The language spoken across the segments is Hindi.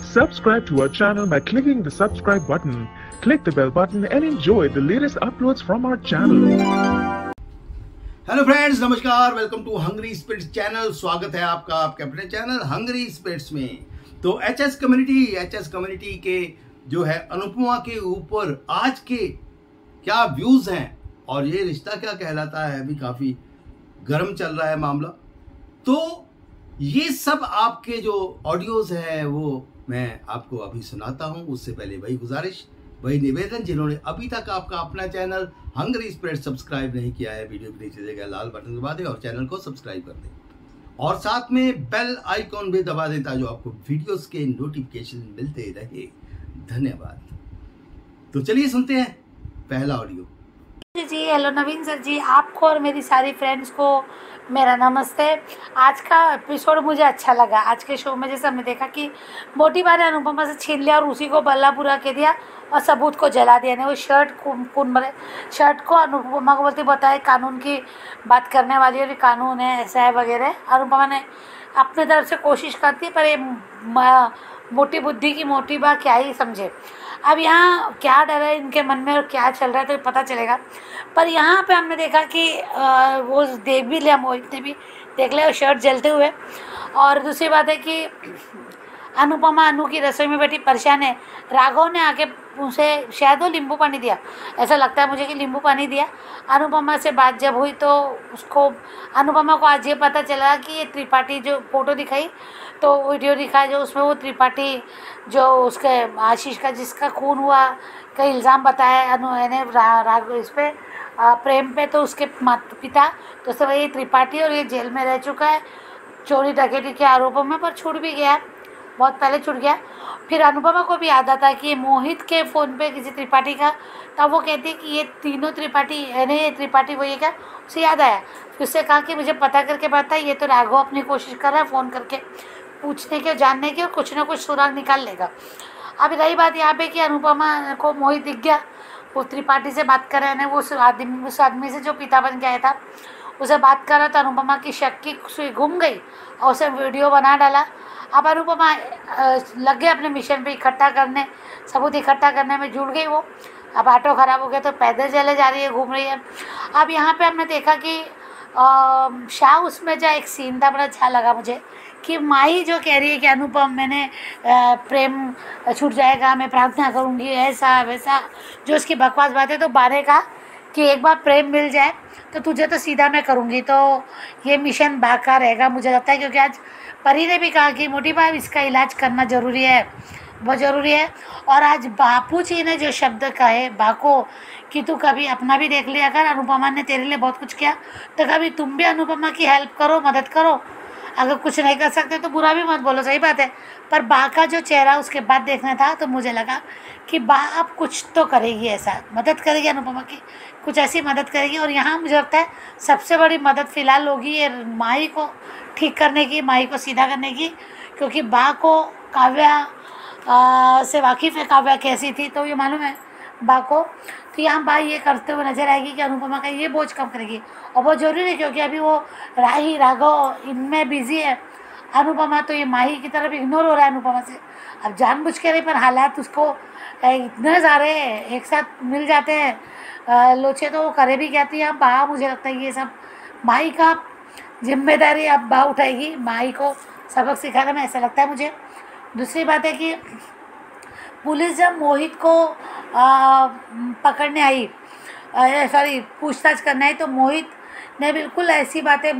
Subscribe to our channel by clicking the subscribe button. Click the bell button and enjoy the latest uploads from our channel. Hello friends, नमस्कार। Welcome to Hungry Spirits channel. स्वागत है आपका आपके अपने चैनल हंग्री स्पिरिट्स में। तो एचएस कम्युनिटी के जो है अनुपमा के ऊपर आज के क्या व्यूज हैं और ये रिश्ता क्या कहलाता है, अभी काफी गर्म चल रहा है मामला। तो ये सब आपके जो ऑडियोज हैं वो मैं आपको अभी सुनाता हूं। उससे पहले वही गुजारिश, वही निवेदन, जिन्होंने अभी तक आपका अपना चैनल हंग्री स्पिरिट सब्सक्राइब नहीं किया है, वीडियो के नीचे देगा लाल बटन दबा दें और चैनल को सब्सक्राइब कर दें और साथ में बेल आइकॉन भी दबा दें ताकि आपको वीडियोस के नोटिफिकेशन मिलते रहे। धन्यवाद। तो चलिए सुनते हैं पहला ऑडियो। जी हेलो नवीन सर जी, आपको और मेरी सारी फ्रेंड्स को मेरा नमस्ते। आज का एपिसोड मुझे अच्छा लगा। आज के शो में जैसे हमने देखा कि मोटी बा ने अनुपमा से छीन लिया और उसी को बल्ला पूरा कह दिया और सबूत को जला दिया। वो शर्ट खून भरे शर्ट को अनुपमा को बोलती बताए कानून की बात करने वाली और कानून है ऐसा है वगैरह। अनुपमा ने अपने तरफ से कोशिश करती है पर ये मोटी बुद्धि की मोटी बा क्या ही समझे। अब यहाँ क्या डर है इनके मन में और क्या चल रहा है तो पता चलेगा। पर यहाँ पे हमने देखा कि वो देख भी लिया, मोहित ने भी देख लिया शर्ट जलते हुए। और दूसरी बात है कि अनुपमा अनु की रसोई में बैठी परेशान है। राघव ने आके उसे शायद वो नींबू पानी दिया, ऐसा लगता है मुझे कि नींबू पानी दिया। अनुपमा से बात जब हुई तो उसको अनुपमा को आज ये पता चला कि ये त्रिपाठी जो फोटो दिखाई तो वीडियो दिखाया जो उसमें वो त्रिपाठी जो उसके आशीष का जिसका खून हुआ का इल्ज़ाम बताया अनु ने राघव इस पर प्रेम पे, तो उसके माता पिता तो सब ये त्रिपाठी और ये जेल में रह चुका है चोरी डकैती के आरोपों में, पर छूट भी गया, बहुत पहले छूट गया। फिर अनुपमा को भी याद आता कि ये मोहित के फ़ोन पे किसी त्रिपाठी का, तब वो कहती है कि ये तीनों त्रिपाठी है नहीं, ये त्रिपाठी वो ये क्या, उसे याद आया। फिर उससे कहा कि मुझे पता करके पता है, ये तो राघव अपनी कोशिश कर रहा है फ़ोन करके पूछने की और जानने की और कुछ ना कुछ सुराग निकाल लेगा। अब रही बात यहाँ पे कि अनुपमा को मोहित दिख गया, वो त्रिपाठी से बात कर रहे हैं, वो उस आदमी से जो पिता बन के आया था उसे बात कर रहा था। अनुपमा की शक की सुई घूम गई और उसे वीडियो बना डाला। अब अनुपमा लग गए अपने मिशन पे इकट्ठा करने, सबूत इकट्ठा करने में जुड़ गई वो। अब ऑटो ख़राब हो गया तो पैदल चले जा रही है, घूम रही है। अब यहाँ पे हमने देखा कि शाह उसमें जो एक सीन था बड़ा अच्छा लगा मुझे कि माही जो कह रही है कि अनुपम मैंने प्रेम छूट जाएगा, मैं प्रार्थना करूँगी, ऐसा वैसा जो उसकी बकवास बात है। तो बारे का कि एक बार प्रेम मिल जाए तो तुझे तो सीधा मैं करूँगी, तो ये मिशन बेकार रहेगा मुझे लगता है। क्योंकि आज परी ने भी कहा कि मोटी बात इसका इलाज करना ज़रूरी है, बहुत ज़रूरी है। और आज बापू जी ने जो शब्द कहे बाको कि तू कभी अपना भी देख लिया कर, अनुपमा ने तेरे लिए बहुत कुछ किया तो कभी तुम भी अनुपमा की हेल्प करो, मदद करो। अगर कुछ नहीं कर सकते तो बुरा भी मत बोलो, सही बात है। पर बा का जो चेहरा उसके बाद देखना था तो मुझे लगा कि बा अब कुछ तो करेगी, ऐसा मदद करेगी अनुपमा की, कुछ ऐसी मदद करेगी। और यहाँ मुझे लगता है सबसे बड़ी मदद फ़िलहाल होगी ये माही को ठीक करने की, माही को सीधा करने की। क्योंकि बा को काव्या से वाकिफ़ है, काव्या कैसी थी तो ये मालूम है बा को। तो यहाँ बा ये करते हुए नजर आएगी कि अनुपमा का ये बोझ कम करेगी और बहुत ज़रूरी है क्योंकि अभी वो राही राघव इनमें बिजी है। अनुपमा तो ये माही की तरफ इग्नोर हो रहा है अनुपमा से, अब जानबूझ के नहीं पर हालात उसको इतने सारे एक साथ मिल जाते हैं लोचे तो वो करे भी क्या। तो यहाँ बा मुझे लगता है ये सब माही का जिम्मेदारी अब बा उठाएगी, माही को सबक सिखाने में, ऐसा लगता है मुझे। दूसरी बात है कि पुलिस जब मोहित को पकड़ने आई, सॉरी पूछताछ करने आई, तो मोहित ने बिल्कुल ऐसी बातें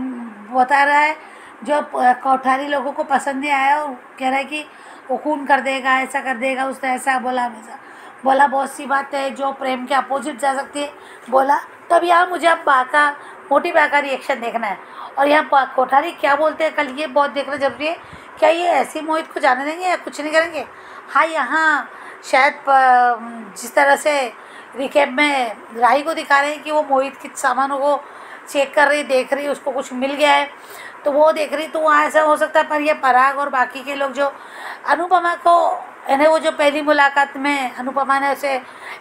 बता रहा है जो कोठारी लोगों को पसंद नहीं आया और कह रहा है कि वो खून कर देगा, ऐसा कर देगा, उसने ऐसा बोला वैसा बोला, बहुत सी बातें जो प्रेम के अपोजिट जा सकती है बोला। तब यहाँ मुझे अब मोटी बा का रिएक्शन देखना है और यहाँ कोठारी क्या बोलते हैं कल, ये बहुत देखना जरूरी है। क्या ये ऐसी मोहित को जाने देंगे या कुछ नहीं करेंगे? हाँ, यहाँ शायद जिस तरह से रिकेप में राही को दिखा रहे हैं कि वो मोहित के सामानों को चेक कर रही, देख रही, उसको कुछ मिल गया है तो वो देख रही, तो वहाँ ऐसा हो सकता है। पर ये पराग और बाकी के लोग जो अनुपमा को यानी वो जो पहली मुलाकात में अनुपमा ने उसे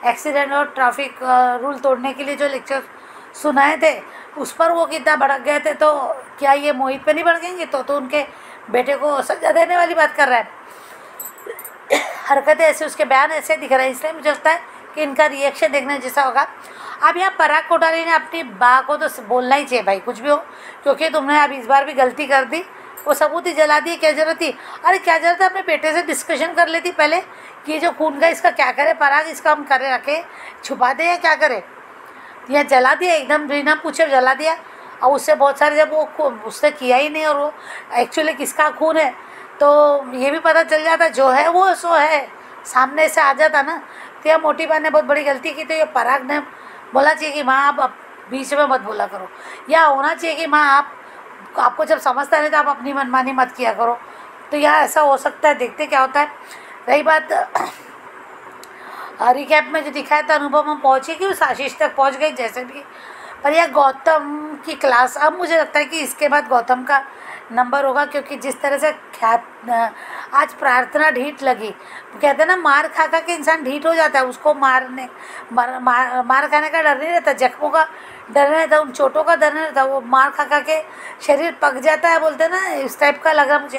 एक्सीडेंट और ट्रैफिक रूल तोड़ने के लिए जो लेक्चर सुनाए थे उस पर वो कितना भड़क गए थे, तो क्या ये मोहित पे नहीं भड़केंगे? तो उनके बेटे को सजा देने वाली बात कर रहा है। हरकतें ऐसे, उसके बयान ऐसे दिख रहे हैं, इसलिए मुझे लगता है कि इनका रिएक्शन देखने जैसा होगा। अब यहाँ पराग कोठारी ने अपनी बा को तो बोलना ही चाहिए भाई, कुछ भी हो, क्योंकि तुमने अब इस बार भी गलती कर दी, वो सबूत ही जला दिए, क्या जरूरत थी? अरे क्या जरूरत है, अपने बेटे से डिस्कशन कर लेती पहले कि ये जो खून का इसका क्या करे पराग, इसका हम करे रखे छुपा दे या क्या करे। यह जला दिया एकदम बिना पूछे जला दिया, और उससे बहुत सारे, जब वो उसने किया ही नहीं और वो एक्चुअली किसका खून है तो ये भी पता चल जाता, जो है वो सो है, सामने से आ जाता ना। तो यह मोटी बहन ने बहुत बड़ी गलती की। तो ये पराग ने बोला चाहिए कि माँ आप बीच में मत बोला करो, या होना चाहिए कि माँ आपको जब समझता नहीं तो आप अपनी मनमानी मत किया करो। तो यह ऐसा हो सकता है, देखते क्या होता है। रही बात रिकैप में जो दिखाया था, अनुपमा पहुँची कि उस आशीष तक पहुँच गई जैसे भी, पर यह गौतम की क्लास, अब मुझे लगता है कि इसके बाद गौतम का नंबर होगा, क्योंकि जिस तरह से आज प्रार्थना ढीठ लगी, कहते हैं ना मार खा के इंसान ढीठ हो जाता है, उसको मार खाने का डर नहीं रहता, जख्मों का डर नहीं रहता, उन चोटों का डर नहीं रहता, वो मार खा के शरीर पक जाता है, बोलते हैं ना, इस टाइप का लगा मुझे।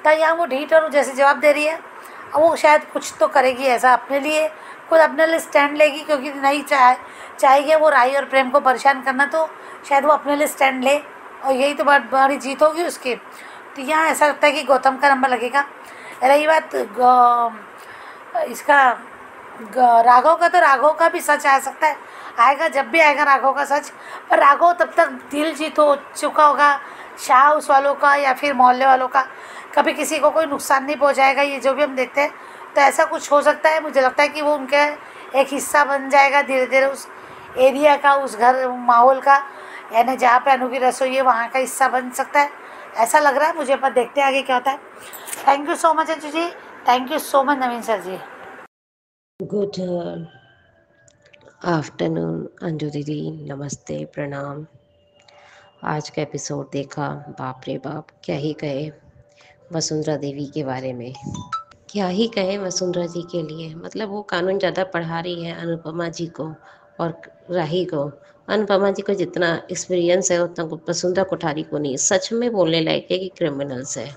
तो यहाँ वो ढीठ और जैसे जवाब दे रही है, अब वो शायद कुछ तो करेगी ऐसा, अपने लिए खुद अपने लिए स्टैंड लेगी, क्योंकि नहीं चाहेगी वो राही और प्रेम को परेशान करना, तो शायद वो अपने लिए स्टैंड ले, और यही तो बहुत बड़ी जीत होगी उसकी। तो यहाँ ऐसा लगता है कि गौतम का नंबर लगेगा। रही बात इसका राघव का, तो राघव का भी सच आ सकता है, आएगा जब भी आएगा राघव का सच, पर राघव तब तक दिल जीत हो चुका होगा शाह हाउस वालों का या फिर मोहल्ले वालों का, कभी किसी को कोई नुकसान नहीं पहुँचाएगा, ये जो भी हम देखते हैं। तो ऐसा कुछ हो सकता है, मुझे लगता है कि वो उनके एक हिस्सा बन जाएगा धीरे धीरे, उस एरिया का, उस घर माहौल का, यानी जहाँ पे अनु की रसोई है वहाँ का हिस्सा बन सकता है, ऐसा लग रहा है मुझे, पर देखते हैं आगे क्या होता है। Thank you so much Anju ji, thank you so much Naveen sir ji. Good afternoon Anju दीदी, नमस्ते, प्रणाम। आज का एपिसोड देखा, बाप रे बाप, क्या ही कहे वसुंधरा देवी के बारे में, क्या ही कहे वसुंधरा जी के लिए। मतलब वो कानून ज़्यादा पढ़ा रही है अनुपमा जी को और राही को। अनुपमा जी को जितना एक्सपीरियंस है उतना वसुंधरा कोठारी को नहीं। सच में बोलने लायक है कि क्रिमिनल्स है,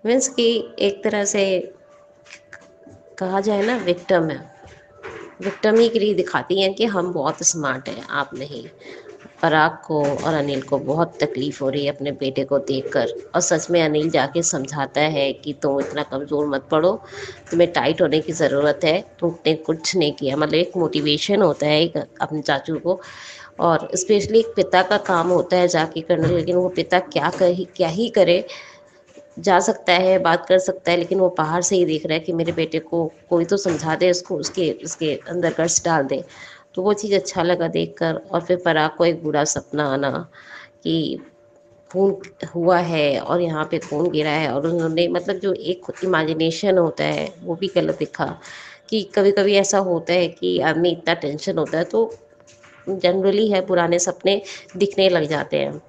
मीन्स कि एक तरह से कहा जाए ना, विक्टिम है, विक्टिम ही के लिए दिखाती हैं कि हम बहुत स्मार्ट हैं, आप नहीं। पराग को और अनिल को बहुत तकलीफ़ हो रही है अपने बेटे को देखकर, और सच में अनिल जाके समझाता है कि तुम इतना कमज़ोर मत पड़ो, तुम्हें टाइट होने की ज़रूरत है, तुमने कुछ नहीं किया। मतलब एक मोटिवेशन होता है एक अपने चाचू को, और स्पेशली एक पिता का काम होता है जाके करना, लेकिन वो पिता क्या ही करे, जा सकता है, बात कर सकता है, लेकिन वो बाहर से ही देख रहा है कि मेरे बेटे को कोई तो समझा दे, उसको उसके अंदर गर्स डाल दे। तो वो चीज़ अच्छा लगा देखकर। और फिर पराग को एक बुरा सपना आना कि खून हुआ है और यहाँ पे खून गिरा है, और उन्होंने मतलब जो एक इमेजिनेशन होता है वो भी गलत दिखा, कि कभी कभी ऐसा होता है कि आदमी इतना टेंशन होता है तो जनरली है पुराने सपने दिखने लग जाते हैं।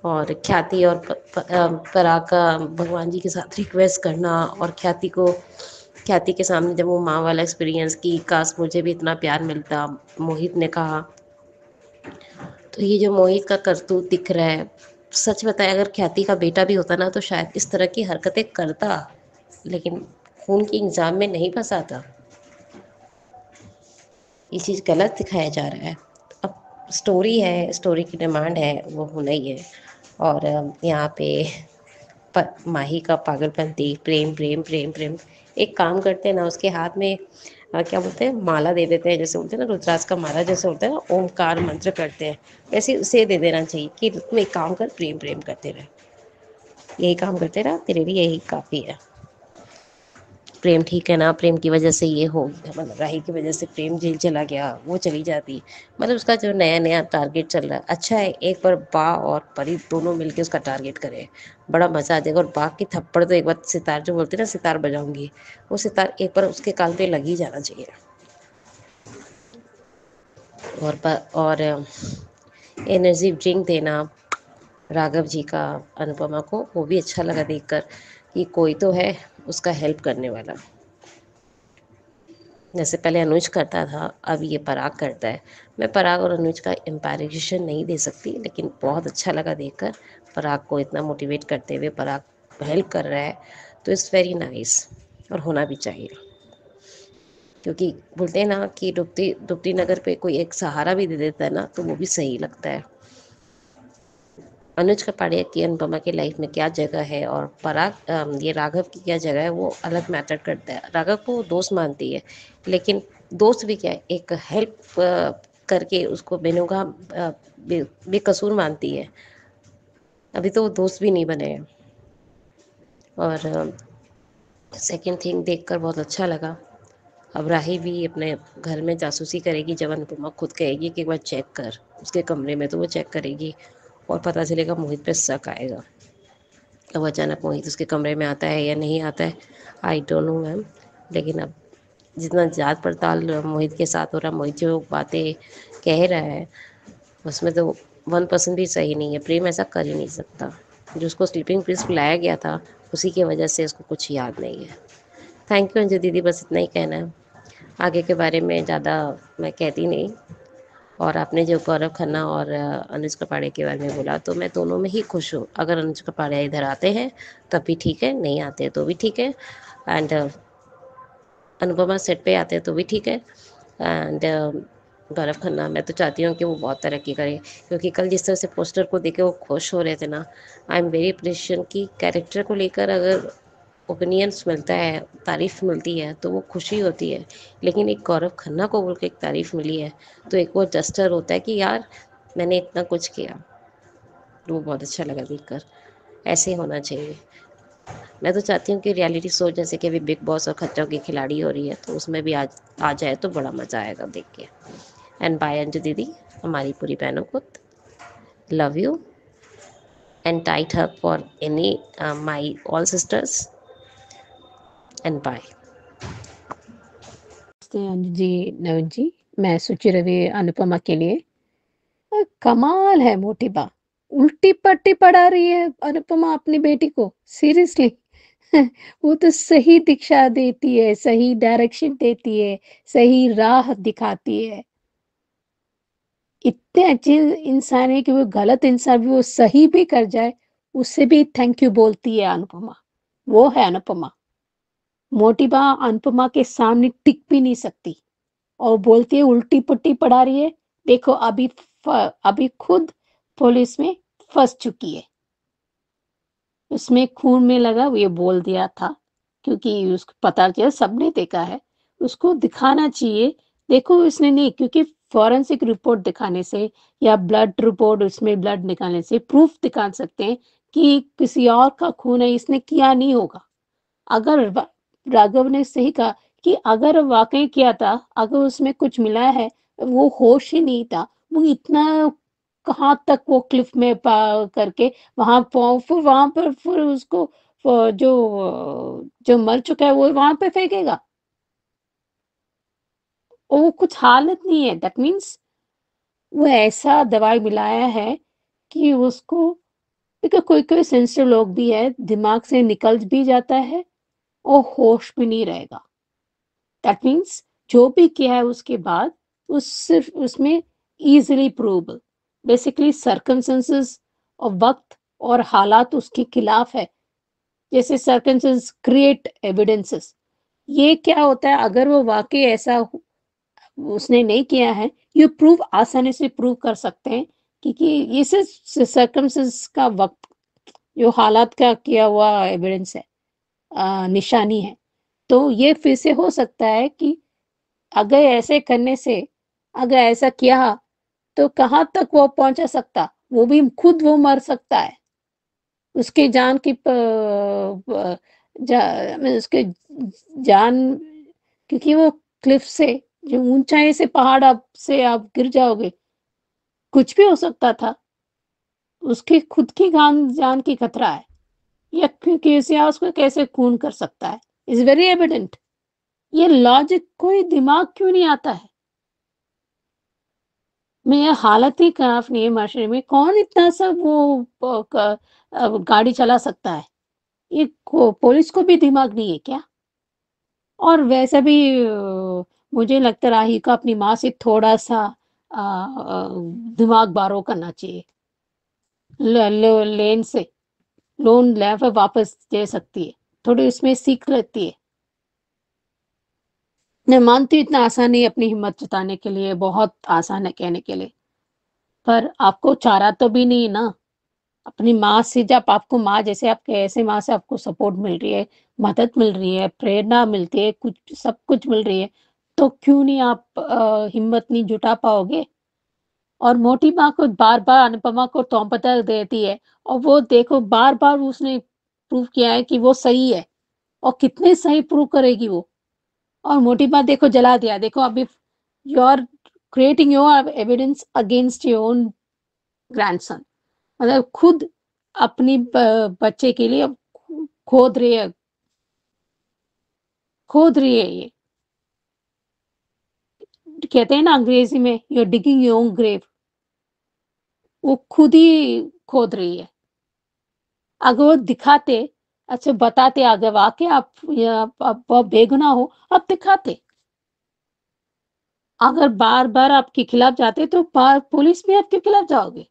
और ख्याति और पराग का भगवान जी के साथ रिक्वेस्ट करना, और ख्याति के सामने जब वो माँ वाला एक्सपीरियंस की काश मुझे भी इतना प्यार मिलता, मोहित ने कहा। तो ये जो मोहित का करतूत दिख रहा है, सच बताए अगर ख्याति का बेटा भी होता ना तो शायद इस तरह की हरकतें करता, लेकिन खून की इंजाम में नहीं फंसाता। ये चीज़ गलत दिखाया जा रहा है। अब स्टोरी है, स्टोरी की डिमांड है, वो होना ही है। और यहाँ पे माही का पागलपंती, प्रेम प्रेम प्रेम प्रेम। एक काम करते हैं ना, उसके हाथ में क्या बोलते हैं, माला दे देते हैं, जैसे बोलते हैं ना रुद्राक्ष का माला जैसे होता है ना, ओमकार मंत्र करते हैं, वैसे उसे दे देना चाहिए कि तुम एक काम कर, प्रेम प्रेम करते रहे, यही काम करते रहा, तेरे लिए यही काफ़ी है। प्रेम ठीक है ना, प्रेम की वजह से ये हो गया, मतलब राही की वजह से प्रेम जेल चला गया, वो चली जाती, मतलब उसका जो नया नया टारगेट चल रहा है। अच्छा है एक बार बा और परी दोनों मिलके उसका टारगेट करे, बड़ा मज़ा आ जाएगा। और बा की थप्पड़ तो एक बार सितार, जो बोलते हैं ना सितार बजाऊंगी, वो सितार एक बार उसके कान पे लग ही जाना चाहिए। और एनर्जी ड्रिंक देना राघव जी का अनुपमा को, वो भी अच्छा लगा देखकर कि कोई तो है उसका हेल्प करने वाला। जैसे पहले अनुज करता था, अब ये पराग करता है। मैं पराग और अनुज का कंपैरिजन नहीं दे सकती, लेकिन बहुत अच्छा लगा देखकर पराग को इतना मोटिवेट करते हुए। पराग हेल्प कर रहा है तो इट्स वेरी नाइस। और होना भी चाहिए, क्योंकि बोलते हैं ना कि डूबती डूबती नगर पे कोई एक सहारा भी दे देता है ना, तो वो भी सही लगता है। अनुज कपाड़िया की अनुपमा की लाइफ में क्या जगह है और ये राघव की क्या जगह है, वो अलग मैटर करता है। राघव को दोस्त मानती है, लेकिन दोस्त भी क्या है, एक हेल्प करके उसको बेकसूर मानती है। अभी तो वो दोस्त भी नहीं बने हैं। और सेकंड थिंग देखकर बहुत अच्छा लगा, अब राही भी अपने घर में जासूसी करेगी। जब अनुपमा खुद कहेगी कि एक बार चेक कर उसके कमरे में, तो वो चेक करेगी और पता चलेगा मोहित पे शक आएगा। अब अचानक मोहित उसके कमरे में आता है या नहीं आता है, आई डोंट नो मैम। लेकिन अब जितना जांच पड़ताल मोहित के साथ हो रहा, मोहित जो बातें कह रहा है उसमें तो 1% भी सही नहीं है। प्रेम ऐसा कर ही नहीं सकता। जो उसको स्लीपिंग पिल्स पिलाया गया था, उसी की वजह से उसको कुछ याद नहीं है। थैंक यू अंजू दीदी, बस इतना ही कहना है। आगे के बारे में ज़्यादा मैं कहती नहीं। और आपने जो गौरव खन्ना और अनुज कपाड़े के बारे में बोला, तो मैं दोनों में ही खुश हूँ। अगर अनुज कपाड़े इधर आते हैं तब भी ठीक है, नहीं आते हैं तो भी ठीक है। एंड अनुपमा सेट पे आते हैं तो भी ठीक है। एंड गौरव खन्ना, मैं तो चाहती हूँ कि वो बहुत तरक्की करे, क्योंकि कल जिस तरह से पोस्टर को देखे वो खुश हो रहे थे ना, आई एम वेरी अप्रिशिएशन कि कैरेक्टर को लेकर अगर ओपिनियंस मिलता है, तारीफ़ मिलती है, तो वो खुशी होती है। लेकिन एक गौरव खन्ना को बोल के एक तारीफ़ मिली है, तो एक वो जस्टर होता है कि यार मैंने इतना कुछ किया। वो बहुत अच्छा लगा देखकर। ऐसे होना चाहिए। मैं तो चाहती हूँ कि रियलिटी शो जैसे कि अभी बिग बॉस और खतरों की खिलाड़ी हो रही है, तो उसमें भी आ जाए तो बड़ा मज़ा आएगा देख के। एंड बाय अंजू दीदी, हमारी पूरी बहनों को love you and tight hug for any my all sisters and bye. नमस्ते अंजू जी, नवीन जी। मैं सुचि रवि अनुपमा के लिए कमाल है। मोटी बा उल्टी पट्टी पढ़ा रही है अनुपमा अपनी बेटी को, सीरियसली। वो तो सही दिशा देती है, सही डायरेक्शन देती है, सही राह दिखाती है। इतने अच्छे इंसान है कि वो गलत इंसान भी वो सही भी कर जाए, उससे भी थैंक यू बोलती है अनुपमा। वो है अनुपमा। मोटी बा अनुपमा के सामने टिक भी नहीं सकती और बोलती है उल्टी पुट्टी पढ़ा रही है। देखो अभी खुद पुलिस में फंस चुकी है। उसमें खून में लगा वो ये बोल दिया था, क्योंकि उसको पता चला, सबने देखा है। उसको दिखाना चाहिए। देखो उसने नहीं, क्योंकि फॉरेंसिक रिपोर्ट दिखाने से या ब्लड रिपोर्ट, उसमें ब्लड निकालने से प्रूफ दिखा सकते हैं कि किसी और का खून है, इसने किया नहीं होगा। अगर राघव ने सही कहा कि अगर वाकई किया था, अगर उसमें कुछ मिला है, वो होश ही नहीं था, वो इतना कहाँ तक वो क्लिफ में करके वहां पर फिर उसको जो जो मर चुका है वो वहां पे फेंकेगा। वो कुछ हालत नहीं है। दैट मीन्स वो ऐसा दवाई मिलाया है कि उसको, देखो कोई कोई सेंसिटिव लोग भी है, दिमाग से निकल भी जाता है और होश भी नहीं रहेगा। दैट मीन्स जो भी किया है उसके बाद उस सिर्फ उसमें इजीली प्रूवेबल, बेसिकली सर्कमस्टेंसेस और वक्त और हालात उसके खिलाफ है। जैसे सर्कमस्टेंसेस क्रिएट एविडेंसेस। ये क्या होता है, अगर वो वाकई ऐसा उसने नहीं किया है, ये प्रूव आसानी से प्रूव कर सकते हैं, क्योंकि ये सिर्फ सर्कमस्टेंसेस का वक्त, जो हालात का किया हुआ एविडेंस है, निशानी है। तो ये फिर से हो सकता है कि अगर ऐसे करने से, अगर ऐसा किया तो कहाँ तक वो पहुंचा सकता, वो भी खुद वो मर सकता है। उसके जान की उसके जान, क्योंकि वो क्लिफ से, जो ऊंचाई से पहाड़ आप से आप गिर जाओगे, कुछ भी हो सकता था। उसकी खुद की जान की खतरा है, या किसी और को कैसे खून कर सकता है, इज वेरी एविडेंट। ये लॉजिक कोई दिमाग क्यों नहीं आता है। मैं ये हालत ही खराब नहीं है माशरे में, कौन इतना सब वो गाड़ी चला सकता है। ये पुलिस को भी दिमाग नहीं है क्या। और वैसे भी मुझे लगता है राही का अपनी माँ से थोड़ा सा दिमाग बारो करना चाहिए। लेन से लोन ले वापस दे सकती है, थोड़ी उसमें सीख लेती है। मैं मानती हूँ इतना आसान नहीं अपनी हिम्मत जताने के लिए, बहुत आसान है कहने के लिए, पर आपको चारा तो भी नहीं ना। अपनी माँ से, जब आपको माँ जैसे आपके ऐसे माँ से आपको सपोर्ट मिल रही है, मदद मिल रही है, प्रेरणा मिलती है, कुछ सब कुछ मिल रही है, तो क्यों नहीं आप हिम्मत नहीं जुटा पाओगे। और मोटी माँ को बार बार अनुपमा को तोहमत देती है, और वो देखो बार बार उसने प्रूव किया है कि वो सही है, और कितने सही प्रूव करेगी वो। और मोटी माँ देखो जला दिया, देखो अभी you are creating your evidence against your own grandson. मतलब खुद अपनी बच्चे के लिए खोद रही है, खोद रही है ये। कहते हैं ना अंग्रेजी में, you are digging your own grave. वो खुद ही खोद रही है। अगर वो दिखाते, अच्छा बताते आगे वाकई आप बेगुनाह हो, अब दिखाते। अगर बार बार आपके खिलाफ जाते तो पुलिस में आपके खिलाफ जाओगे।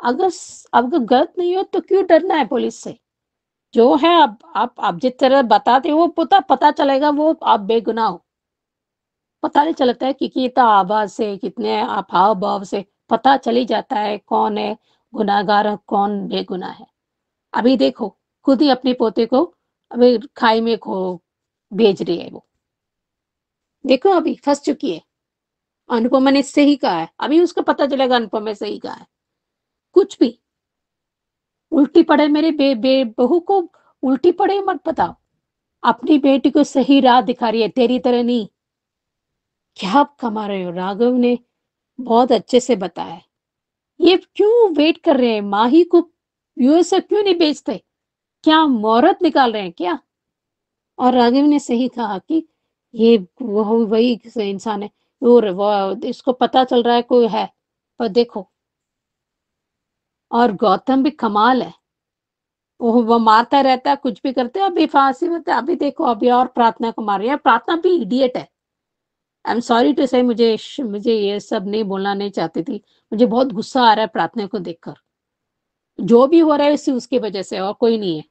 अगर गलत नहीं हो तो क्यों डरना है पुलिस से। जो है आप जिस तरह बताते हो पता चलेगा वो आप बेगुनाह हो। पता नहीं चलता है कि कितना आवाज से, कितने आप हाव भाव से पता चली जाता है कौन है गुनाहगार और कौन बेगुनाह है। अभी देखो खुद ही अपने पोते को अभी खाई में खो भेज रही है वो। देखो अभी फंस चुकी है। अनुपमा ने सही कहा है, अभी उसको पता चलेगा अनुपमा ने सही कहा है। कुछ भी उल्टी पड़े मेरे बहू को उल्टी पड़े मत बताओ। अपनी बेटी को सही राह दिखा रही है, तेरी तरह नहीं। क्या आप कमा रहे हो? राघव ने बहुत अच्छे से बताया। ये क्यों वेट कर रहे हैं? माही को यूएस से क्यों नहीं भेजते? क्या मुहूर्त निकाल रहे हैं क्या? और राघव ने सही कहा कि ये वही इंसान है, वो इसको पता चल रहा है कोई है। पर देखो, और गौतम भी कमाल है। वो मारता रहता है, कुछ भी करते हैं, अभी फांसी में तो अभी देखो अभी और प्रार्थना को मार रही है। प्रार्थना भी इडियट है। आई एम सॉरी टू से, मुझे ये सब नहीं बोलना नहीं चाहती थी। मुझे बहुत गुस्सा आ रहा है प्रार्थना को देखकर। जो भी हो रहा है उसकी वजह से, और कोई नहीं है।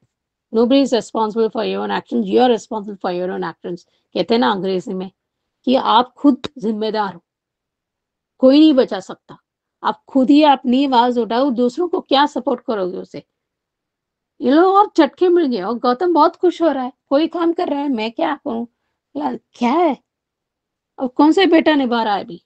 Nobody is responsible for your own actions. You are responsible for your own actions. कहते हैं ना अंग्रेजी में कि आप खुद जिम्मेदार हो, कोई नहीं बचा सकता। आप खुद ही अपनी आवाज उठाओ, दूसरों को क्या सपोर्ट करोगे उसे। ये लोग और चटके मिल गए, और गौतम बहुत खुश हो रहा है, कोई काम कर रहा है, मैं क्या करूं यार, क्या है। अब कौन सा बेटा निभा रहा है अभी।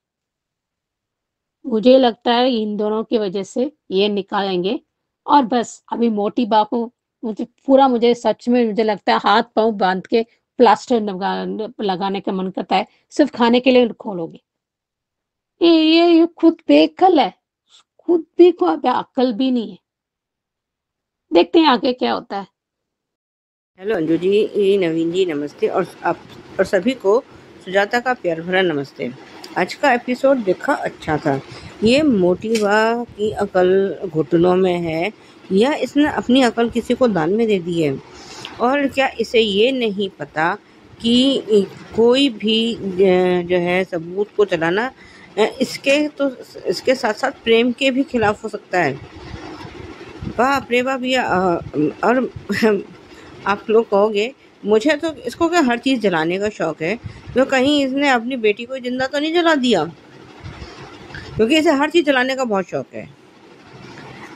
मुझे लगता है इन दोनों की वजह से ये निकालेंगे। और बस अभी मोटी बा को मुझे सच में मुझे लगता है हाथ पांव बांध के प्लास्टर लगाने का मन करता है। सिर्फ खाने के लिए खोलोगे। ये खुद बेअक्ल है, खुद भी को अक्ल भी नहीं है। देखते हैं आगे क्या होता है। हेलो अंजू जी, नवीन जी नमस्ते, और आप और सभी को सुजाता का प्यार भरा नमस्ते। आज का एपिसोड देखा, अच्छा था। ये मोटिवा की अकल घुटनों में है, या इसने अपनी अकल किसी को दान में दे दी है? और क्या इसे ये नहीं पता कि कोई भी जो है सबूत को चलाना इसके साथ साथ प्रेम के भी खिलाफ हो सकता है। बाप रे बाप। ये और आप लोग कहोगे मुझे तो इसको क्या हर चीज़ जलाने का शौक है, तो कहीं इसने अपनी बेटी को जिंदा तो नहीं जला दिया? क्योंकि इसे हर चीज़ जलाने का बहुत शौक है।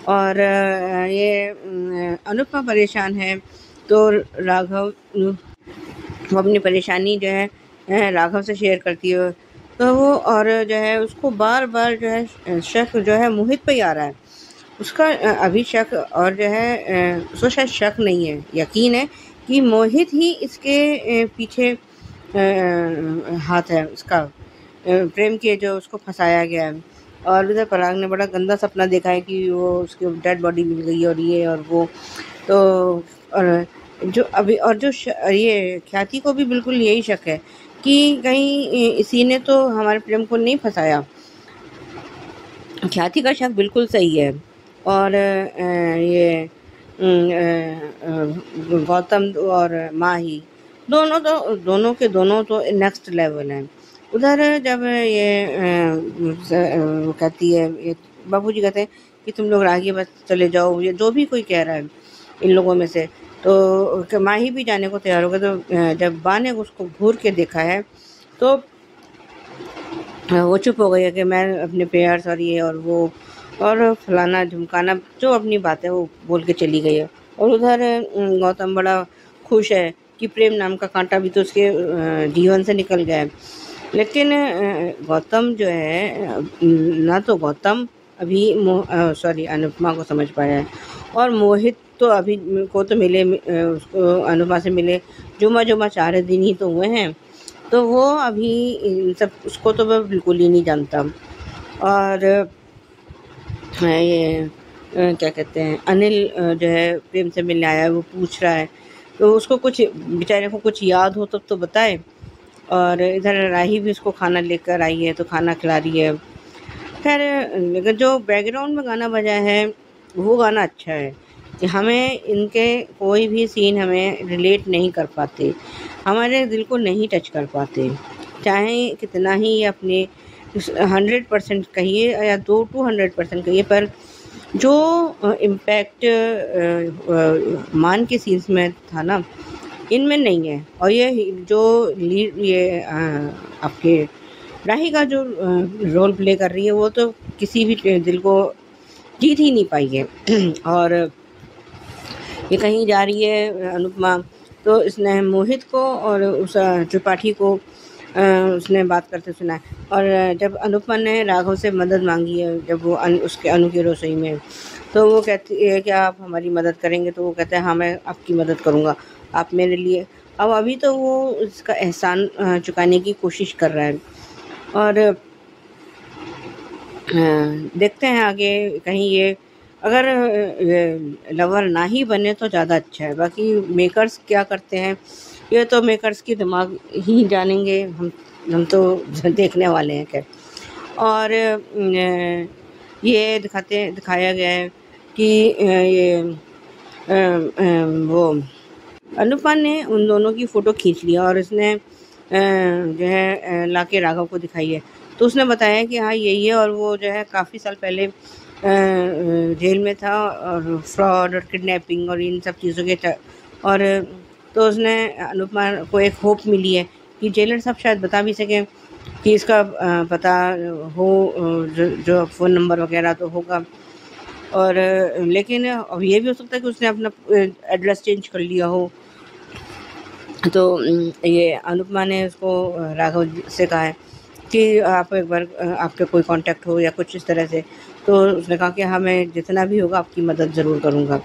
और ये अनुपमा परेशान है, तो राघव वो अपनी परेशानी जो है राघव से शेयर करती है, तो वो और जो है उसको बार बार जो है शक जो है मोहित पे ही आ रहा है। उसका अभी शक, और जो है उसको शायद शक नहीं है, यकीन है कि मोहित ही इसके पीछे हाथ है, उसका प्रेम के जो उसको फंसाया गया है। और उधर पराग ने बड़ा गंदा सपना देखा है कि वो उसकी डेड बॉडी मिल गई और ये और वो। तो और जो अभी और जो ये ख्याति को भी बिल्कुल यही शक है कि कहीं इसी ने तो हमारे प्रेम को नहीं फंसाया। ख्याति का शक बिल्कुल सही है। और ये गौतम और माही दोनों तो नेक्स्ट लेवल हैं। उधर जब ये वो कहती है, ये बाबूजी कहते हैं कि तुम लोग आगे बस चले जाओ, ये जो भी कोई कह रहा है इन लोगों में से, तो माही भी जाने को तैयार हो गए। तो जब बा ने उसको घूर के देखा है तो वो चुप हो गई है कि मैं अपने पेयर्स और ये और वो और फलाना झुमकाना जो अपनी बातें वो बोल के चली गई है। और उधर गौतम बड़ा खुश है कि प्रेम नाम का कांटा भी तो उसके जीवन से निकल गया है। लेकिन गौतम जो है ना तो गौतम अभी अनुपमा को समझ पाया है, और मोहित तो अभी को तो मिले उसको अनुपमा से मिले जुमा 4 दिन ही तो हुए हैं, तो वो अभी इन सब उसको तो वह बिल्कुल ही नहीं जानता। और ये क्या कहते हैं, अनिल जो है प्रेम से मिलने आया है, वो पूछ रहा है तो उसको कुछ बेचारे को कुछ याद हो तब तो बताए। और इधर राही भी उसको खाना लेकर आई है तो खाना खिला रही है। खैर लेकिन जो बैकग्राउंड में गाना बजा है वो गाना अच्छा है कि हमें इनके कोई भी सीन हमें रिलेट नहीं कर पाते, हमारे दिल को नहीं टच कर पाते, चाहे कितना ही अपने 100% कहिए या 200% कहिए, पर जो इम्पैक्ट मान के सीन्स में था ना, इनमें नहीं है। और ये जो लीड ये आपके राही का जो रोल प्ले कर रही है वो तो किसी भी दिल को जीत ही नहीं पाई है। और ये कहीं जा रही है अनुपमा, तो इसने मोहित को और उस त्रिपाठी को उसने बात करते सुना है। और जब अनुपमा ने राघव से मदद मांगी है, जब वो उसके अनु की रसोई में, तो वो कहती है कि आप हमारी मदद करेंगे, तो वो कहते हैं हाँ मैं आपकी मदद करूँगा, आप मेरे लिए। अब अभी तो वो उसका एहसान चुकाने की कोशिश कर रहा है। और देखते हैं आगे कहीं ये अगर लवर ना ही बने तो ज़्यादा अच्छा है। बाकी मेकर्स क्या करते हैं ये तो मेकर्स की दिमाग ही जानेंगे, हम तो देखने वाले हैं। खैर, और ये दिखाया गया है कि ये वो अनुपमा ने उन दोनों की फ़ोटो खींच लिया और इसने जो है लाके राघव को दिखाई है। तो उसने बताया कि हाँ यही है, और वो जो है काफ़ी साल पहले जेल में था और फ्रॉड और किडनैपिंग और इन सब चीज़ों के और तो उसने अनुपमा को एक होप मिली है कि जेलर साहब शायद बता भी सकें कि इसका पता हो, जो फ़ोन नंबर वगैरह तो होगा। और लेकिन अब ये भी हो सकता है कि उसने अपना एड्रेस चेंज कर लिया हो। तो ये अनुपमा ने उसको राघव से कहा है कि आप एक बार आपके कोई कांटेक्ट हो या कुछ इस तरह से। तो उसने कहा कि हाँ मैं जितना भी होगा आपकी मदद ज़रूर करूँगा।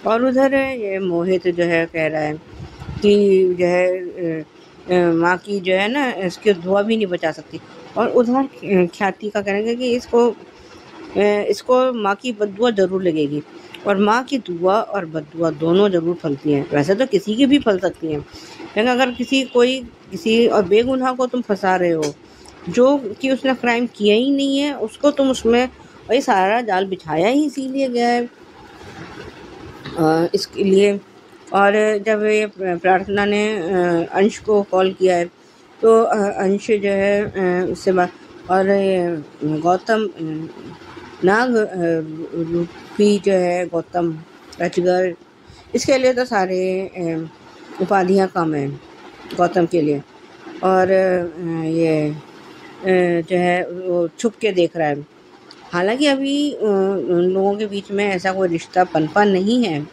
और उधर ये मोहित जो है कह रहा है कि जो है माँ की जो है ना इसकी दुआ भी नहीं बचा सकती। और उधर ख्याति का कहना है कि इसको माँ की बद्दुआ ज़रूर लगेगी, और माँ की दुआ और बद्दुआ दोनों ज़रूर फलती हैं। वैसे तो किसी की भी फल सकती हैं, लेकिन अगर किसी और बेगुनाह को तुम फंसा रहे हो जो कि उसने क्राइम किया ही नहीं है, उसको तुम उसमें वही सारा जाल बिछाया ही इसीलिए गया है इसके लिए। और जब ये प्रार्थना ने अंश को कॉल किया है तो अंश जो है उससे बात, और गौतम नाग रूपी जो है गौतम अजगर, इसके लिए तो सारे उपाधियाँ कम हैं गौतम के लिए। और ये जो है वो छुप के देख रहा है। हालांकि अभी उन लोगों के बीच में ऐसा कोई रिश्ता पनपा नहीं है,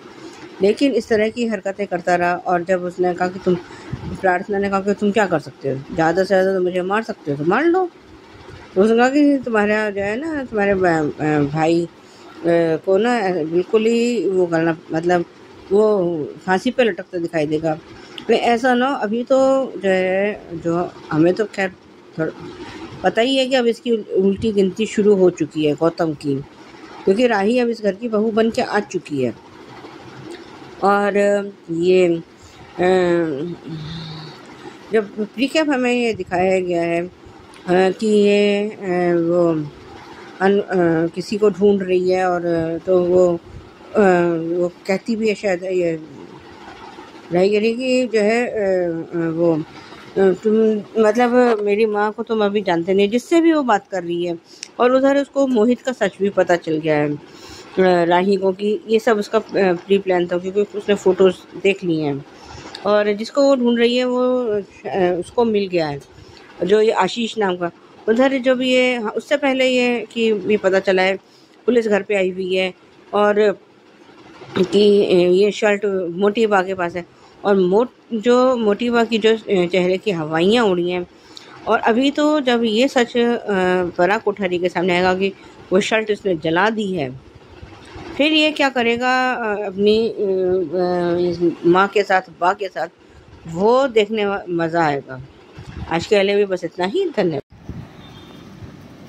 लेकिन इस तरह की हरकतें करता रहा। और जब उसने कहा कि प्रार्थना ने कहा कि तुम क्या कर सकते हो, ज़्यादा से ज़्यादा तो मुझे मार सकते हो, तो मार लो। तो उसने कहा कि तुम्हारा जो है ना तुम्हारे भाई को ना बिल्कुल ही वो करना, मतलब वो फांसी पे लटकता दिखाई देगा। तो ऐसा ना, अभी तो जो है जो हमें तो खैर पता ही है कि अब इसकी उल्टी गिनती शुरू हो चुकी है गौतम की, क्योंकि राही अब इस घर की बहू बन के आ चुकी है। और ये जब प्रीकैप हमें ये दिखाया गया है कि ये वो किसी को ढूंढ रही है, और तो वो कहती भी है शायद ये रही कि जो है वो तुम मतलब मेरी माँ को तुम अभी जानते नहीं, जिससे भी वो बात कर रही है। और उधर उसको मोहित का सच भी पता चल गया है राही को कि ये सब उसका प्री प्लान था, क्योंकि उसने फ़ोटोज़ देख ली हैं और जिसको वो ढूंढ रही है वो उसको मिल गया है। जो ये आशीष नाम का, उधर जो भी ये उससे पहले ये पता चला है पुलिस घर पे आई हुई है और कि ये शर्ट मोटीबा के पास है और मोटीबा की जो चेहरे की हवाइयाँ उड़ी हैं। और अभी तो जब ये सच पराग कोठारी के सामने आएगा कि वो शर्ट उसने जला दी है, फिर ये क्या करेगा अपनी माँ के साथ, बा के साथ, वो देखने मज़ा आएगा। आज के लिए भी बस इतना ही, धन्यवाद।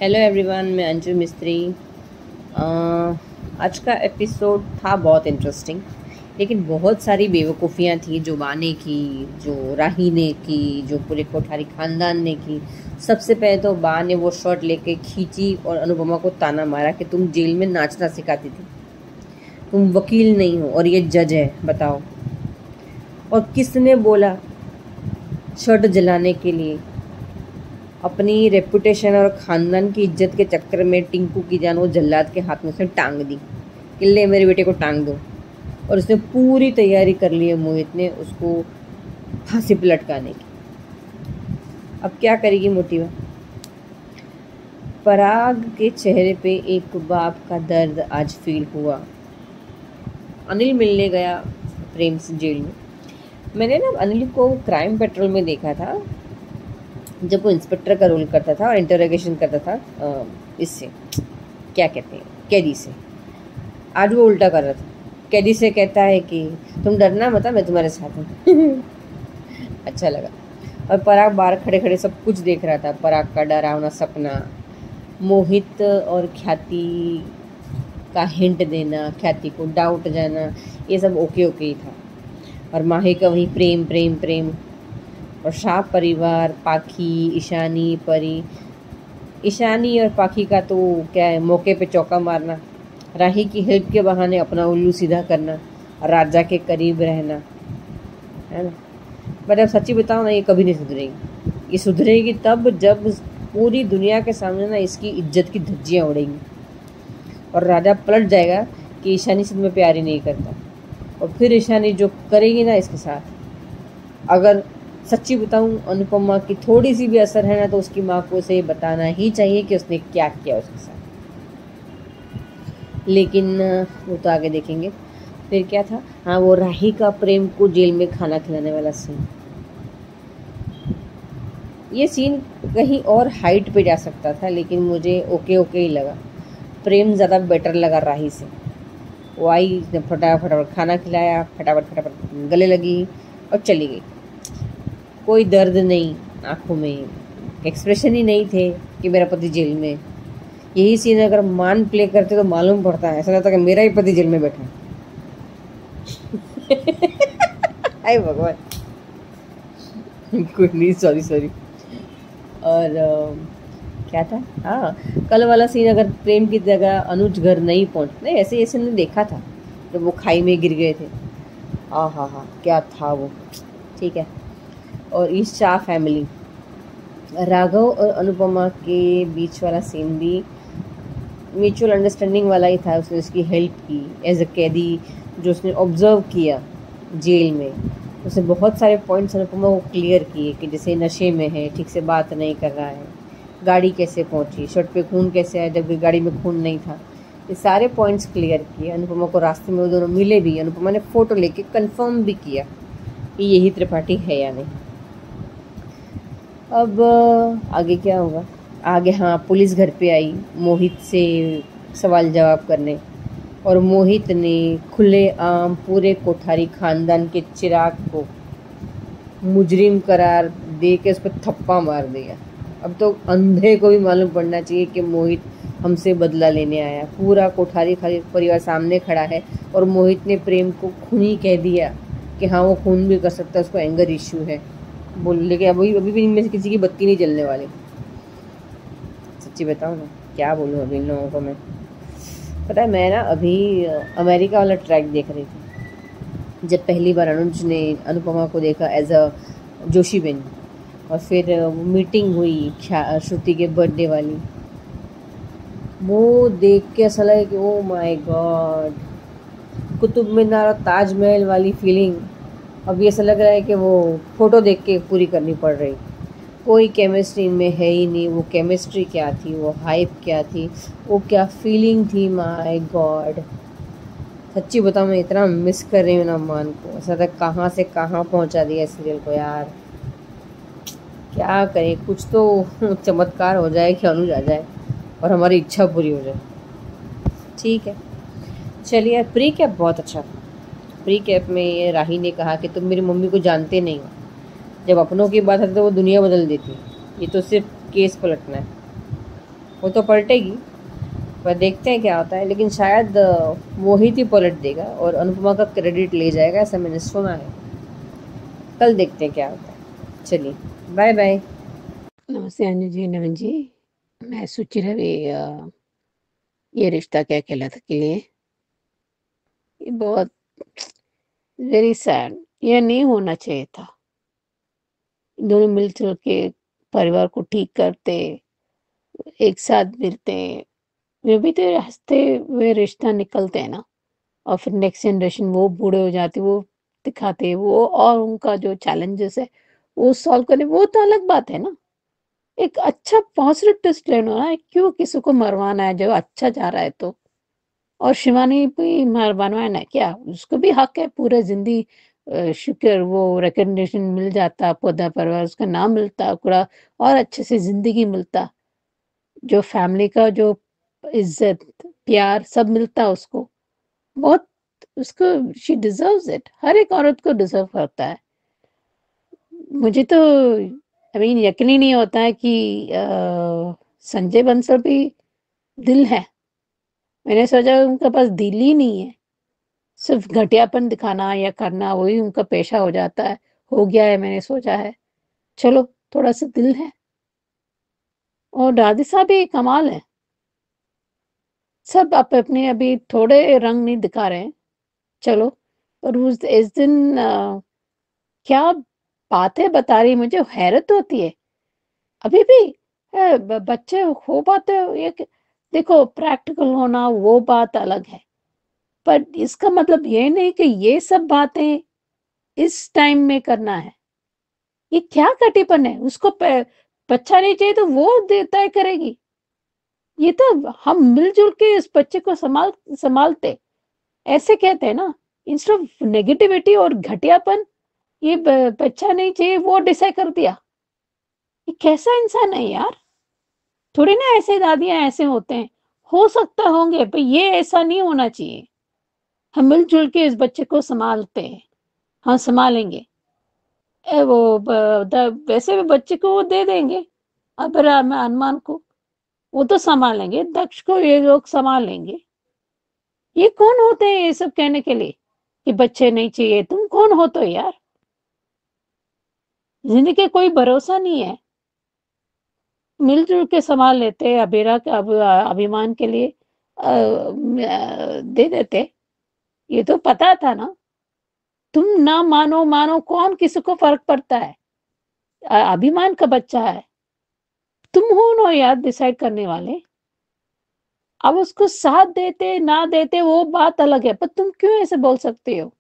हेलो एवरीवन, मैं अंजू मिस्त्री। आज का एपिसोड था बहुत इंटरेस्टिंग, लेकिन बहुत सारी बेवकूफ़ियाँ थी जो बा ने की, जो राही ने की, जो पूरे कोठारी ख़ानदान ने की। सबसे पहले तो बा ने वो शर्ट लेके खींची और अनुपमा को ताना मारा कि तुम जेल में नाचना सिखाती थी, तुम वकील नहीं हो और ये जज है, बताओ। और किसने बोला शर्ट जलाने के लिए? अपनी रेपुटेशन और ख़ानदान की इज्जत के चक्कर में टिंकू की जान वो जल्लाद के हाथ में से टांग दी कि ले मेरे बेटे को टांग दो। और उसने पूरी तैयारी कर ली है मोहित ने उसको फांसी पर लटकाने की। अब क्या करेगी मोटीबा? पराग के चेहरे पे एक बाप का दर्द आज फील हुआ। अनिल मिलने गया प्रेम से जेल में। मैंने ना अनिल को क्राइम पेट्रोल में देखा था जब वो इंस्पेक्टर का रोल करता था और इंटरोगेशन करता था इससे, क्या कहते हैं, कैदी से। आज वो उल्टा कर रहा था, कैदी से कहता है कि तुम डरना मत, मैं तुम्हारे साथ हूँ। अच्छा लगा। और पराग बाहर खड़े खड़े सब कुछ देख रहा था, पराग का डरावना सपना, मोहित और ख्याति का हिंट देना, ख्याति को डाउट जाना, ये सब ओके ही था। और माही का वही प्रेम प्रेम प्रेम। और शाह परिवार, पाखी, ईशानी, परी। ईशानी और पाखी का तो क्या है, मौके पे चौका मारना, राही की हेल्प के बहाने अपना उल्लू सीधा करना, राजा के करीब रहना, है ना। बट अब सच्ची बताओ ना, ये कभी नहीं सुधरेगी। ये सुधरेगी तब जब पूरी दुनिया के सामने ना इसकी इज्जत की धज्जियाँ उड़ेंगी और राजा पलट जाएगा कि ईशानी से तुम्हें प्यार ही नहीं करता। और फिर ईशानी जो करेगी ना इसके साथ, अगर सच्ची बताऊं अनुपमा की थोड़ी सी भी असर है ना, तो उसकी माँ को उसे बताना ही चाहिए कि उसने क्या किया उसके साथ। लेकिन वो तो आगे देखेंगे। फिर क्या था, हाँ, वो राही का प्रेम को जेल में खाना खिलाने वाला सीन। ये सीन कहीं और हाइट पे जा सकता था, लेकिन मुझे ओके ही लगा। प्रेम ज़्यादा बेटर लगा राही से। वो आई, फटाफट खाना खिलाया, फटाफट गले लगी और चली गई। कोई दर्द नहीं आंखों में, एक्सप्रेशन ही नहीं थे कि मेरा पति जेल में। यही सीन अगर मान प्ले करते तो मालूम पड़ता है, ऐसा लगता कि मेरा ही पति जेल में बैठा है। हाय भगवान, कोई नहीं, सॉरी। और क्या था, हाँ, कल वाला सीन अगर प्रेम की जगह अनुज घर नहीं पहुँचते, ऐसे ने देखा था जब वो खाई में गिर गए थे। हाँ, क्या था वो, ठीक है। और इस शाह फैमिली, राघव और अनुपमा के बीच वाला सीन भी म्यूचुअल अंडरस्टैंडिंग वाला ही था। उसने उसकी हेल्प की एज अ कैदी, जो उसने ऑब्जर्व किया जेल में। उसने बहुत सारे पॉइंट्स अनुपमा को क्लियर किए कि जैसे नशे में है, ठीक से बात नहीं कर रहा है, गाड़ी कैसे पहुंची, शर्ट पे खून कैसे आया जबकि गाड़ी में खून नहीं था। ये सारे पॉइंट्स क्लियर किए। अनुपमा को रास्ते में वो दोनों मिले भी, अनुपमा ने फ़ोटो लेके कंफर्म भी किया कि यही त्रिपाठी है या नहीं। अब आगे क्या होगा? आगे, हाँ, पुलिस घर पे आई मोहित से सवाल जवाब करने, और मोहित ने खुलेआम पूरे कोठारी खानदान के चिराग को मुजरिम करार दे के उस पर थप्पा मार दिया। अब तो अंधे को भी मालूम पड़ना चाहिए कि मोहित हमसे बदला लेने आया। पूरा कोठारी परिवार सामने खड़ा है और मोहित ने प्रेम को खूनी कह दिया कि हाँ, वो खून भी कर सकता है, उसको एंगर इश्यू है। बोल, लेकिन अभी भी इनमें से किसी की बत्ती नहीं जलने वाली। सच्ची बताऊँ ना, क्या बोलूँ अभी इन लोगों को मैं। पता है, मैं ना अभी अमेरिका वाला ट्रैक देख रही थी, जब पहली बार अनुज ने अनुपमा को देखा एज अ जोशी बेन, और फिर मीटिंग हुई श्रुति के बर्थडे वाली। वो देख के ऐसा लगा कि oh my God, Qutub Minar और ताजमहल वाली फीलिंग अब ये ऐसा लग रहा है कि वो फ़ोटो देख के पूरी करनी पड़ रही। कोई केमिस्ट्री में है ही नहीं। वो केमिस्ट्री क्या थी, वो हाइप क्या थी, वो क्या फीलिंग थी, माय गॉड। सच्ची बताऊँ मैं इतना मिस कर रही हूँ ना मान को। ऐसा था कहाँ से कहाँ पहुँचा दिया सीरियल को यार। क्या करें, कुछ तो चमत्कार हो जाए कि अनुज आ जाए और हमारी इच्छा पूरी हो जाए। ठीक है चलिए यार। प्री कैप बहुत अच्छा था। प्री कैप में राही ने कहा कि तुम मेरी मम्मी को जानते नहीं हो, जब अपनों की बात आती तो वो दुनिया बदल देती, ये तो सिर्फ केस पलटना है। वो तो पलटेगी पर देखते हैं क्या होता है, लेकिन शायद मोहित ही पलट देगा और अनुपमा का क्रेडिट ले जाएगा, ऐसा मैंने सुना है। कल देखते हैं क्या होता है। चलिए बाय बाय। नमस्ते अंजू जी, नवीन जी। मैं सुचि रवि, ये रिश्ता क्या कहलाता के लिए, ये बहुत वेरी सैड। ये नहीं होना चाहिए था। दोनों मिलजुल के परिवार को ठीक करते, एक साथ मिलते, वे भी तो हंसते हुए रिश्ता निकलते हैं ना। और फिर नेक्स्ट जनरेशन वो बूढ़े हो जाते, वो दिखाते वो, और उनका जो चैलेंजेस है वो सॉल्व करने, वो तो अलग बात है ना। एक अच्छा पॉजिटिव ट्विस्ट लेना है, क्यों किसी को मरवाना है जब अच्छा जा रहा है तो। और शिवानी भी मरवाना है क्या, उसको भी हक है पूरा जिंदगी। शुक्र वो रिकग्निशन मिल जाता, पौधा परिवार उसका नाम मिलता, पूरा और अच्छे से जिंदगी मिलता, जो फैमिली का जो इज्जत प्यार सब मिलता उसको। बहुत उसको, शी डिजर्व्स इट। हर एक औरत को डिजर्व करता है। मुझे तो यकीन ही नहीं होता है कि संजय बंसल भी दिल है। मैंने सोचा उनके पास दिल ही नहीं है, सिर्फ घटियापन दिखाना या करना वही उनका पेशा हो जाता है, हो गया है। मैंने सोचा है चलो थोड़ा सा दिल है। और राधिका भी कमाल है। सब अपने अभी थोड़े रंग नहीं दिखा रहे हैं, चलो। और उस इस दिन क्या बातें बता रही, मुझे हैरत होती है। अभी भी बच्चे हो पाते हो, ये देखो प्रैक्टिकल होना वो बात अलग है, पर इसका मतलब ये नहीं कि ये सब बातें इस टाइम में करना है। ये क्या कटीपन है। उसको बच्चा नहीं चाहिए तो वो तय करेगी। ये तो हम मिलजुल के इस बच्चे को संभालते, ऐसे कहते हैं ना, इंस्टेड ऑफ नेगेटिविटी और घटियापन। ये बच्चा नहीं चाहिए वो डिसाइड कर दिया। ये कैसा इंसान है यार। थोड़ी ना ऐसे दादियां ऐसे होते हैं, हो सकता होंगे, पर ये ऐसा नहीं होना चाहिए। हम मिलजुल के इस बच्चे को संभालते हैं, हम संभालेंगे। वैसे भी बच्चे को वो दे देंगे अब अनुमान को, वो तो संभालेंगे। दक्ष को ये लोग संभाल लेंगे। ये कौन होते हैं ये सब कहने के लिए कि बच्चे नहीं चाहिए। तुम कौन हो तो यार। जिंदगी का कोई भरोसा नहीं है। मिलजुल के संभाल लेते, अबीरा का अभिमान के लिए दे देते। ये तो पता था ना। तुम ना मानो कौन किसी को फर्क पड़ता है। अभिमान का बच्चा है, तुम हो ना यार डिसाइड करने वाले। अब उसको साथ देते ना देते वो बात अलग है, पर तुम क्यों ऐसे बोल सकते हो।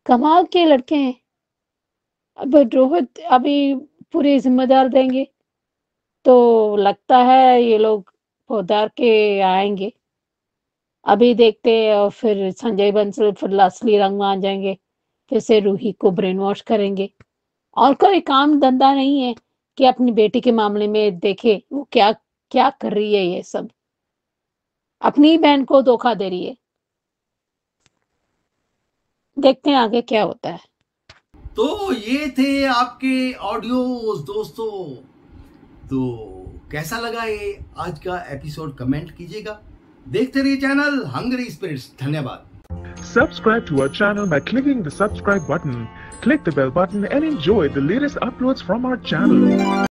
कमाल के लड़के हैं। अब रोहित अभी पूरी जिम्मेदार देंगे तो लगता है ये लोग पोदार के आएंगे। अभी देखते हैं, और फिर संजय बंसल फिर असली रंग में आ जाएंगे, फिर से रूही को ब्रेन वॉश करेंगे। और कोई काम धंधा नहीं है कि अपनी बेटी के मामले में देखे वो क्या क्या कर रही है। ये सब अपनी बहन को धोखा दे रही है। देखते हैं आगे क्या होता है। तो ये थे आपके ऑडियोज दोस्तों। तो कैसा लगा ये आज का एपिसोड, कमेंट कीजिएगा। देखते रहिए चैनल हंग्री स्पिरिट्स। धन्यवाद। Subscribe to our channel by clicking the subscribe button. Click the bell button and enjoy the latest uploads from our channel.